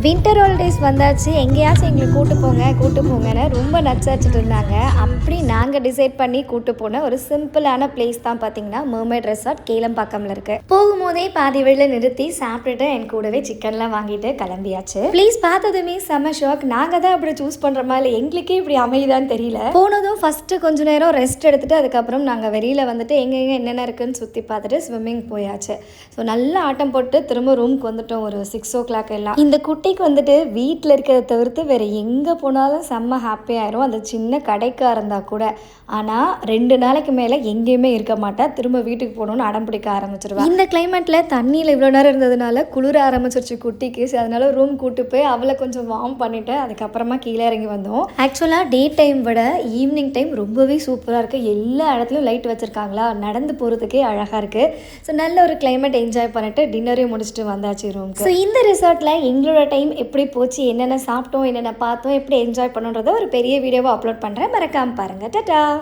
Winter holidays வந்தாச்சு, எங்கேயாச்சும் எங்களை கூட்டு போங்கன்னு ரொம்ப நச்சரிச்சுட்டு இருந்தாங்க. அப்படி நாங்கள் டிசைட் பண்ணி கூட்டு போன ஒரு சிம்பிளான பிளேஸ் தான் பார்த்தீங்கன்னா மெர்மைட் ரெசார்ட் கேளம்பாக்கம்ல இருக்கு. போகும்போதே பாதி வழியில் நிறுத்தி சாப்பிட்டுட்டு என் கூடவே சிக்கன்லாம் வாங்கிட்டு கிளம்பியாச்சு. ப்ளீஸ் பார்த்ததுமே செம்ம ஷாக். நாங்கள் தான் அப்படி சூஸ் பண்ணுறோமா இல்லை எங்களுக்கே இப்படி அமையுதான்னு தெரியல. போனதும் ஃபர்ஸ்ட் கொஞ்ச நேரம் ரெஸ்ட் எடுத்துட்டு அதுக்கப்புறம் நாங்கள் வெளியில் வந்துட்டு எங்கெங்கே என்னென்ன இருக்குன்னு சுற்றி பார்த்துட்டு ஸ்விம்மிங் போயாச்சு. ஸோ நல்லா ஆட்டம் போட்டு திரும்ப ரூமுக்கு வந்துட்டோம் ஒரு 6 o'clock எல்லாம். இந்த குட்டிக்கு வந்துட்டு வீட்டில் இருக்கிறத தவிர்த்து வேறு எங்கே போனாலும் செம்ம ஹாப்பியாயிரும். அந்த சின்ன கடைக்காக இருந்தால் கூட. ஆனால் 2 நாளைக்கு மேலே எங்கேயுமே இருக்க மாட்டா. திரும்ப வீட்டுக்கு போகணுன்னு அடம் பிடிக்க ஆரம்பிச்சிருவா. இந்த கிளைமேட்டில் தண்ணியில் இவ்வளோ நேரம் இருந்ததுனால குளிர ஆரம்பிச்சிருச்சு குட்டிக்கு. அதனால ரூம் கூட்டு போய் அவளை கொஞ்சம் வார்ம் பண்ணிவிட்டு அதுக்கப்புறமா கீழே இறங்கி வந்தோம். ஆக்சுவலாக டே டைம் விட ஈவினிங் டைம் ரொம்பவே சூப்பராக இருக்குது. எல்லா இடத்துலையும் லைட் வச்சுருக்காங்களா, நடந்து போகிறதுக்கே அழகாக இருக்குது. ஸோ நல்ல ஒரு கிளைமேட் என்ஜாய் பண்ணிட்டு டின்னரையும் முடிச்சுட்டு வந்தாச்சு ரூமுக்கு. ஸோ இந்த ரிசார்ட்டில் எங்களோட டைம் எப்படி போச்சு, என்னென்ன சாப்பிட்டோம், என்னென்ன பார்த்தோம், எப்படி என்ஜாய் பண்ணுன்றதை ஒரு பெரிய வீடியோவை அப்லோட் பண்ணுறேன். மறக்காமல் பாருங்கள். டாடா.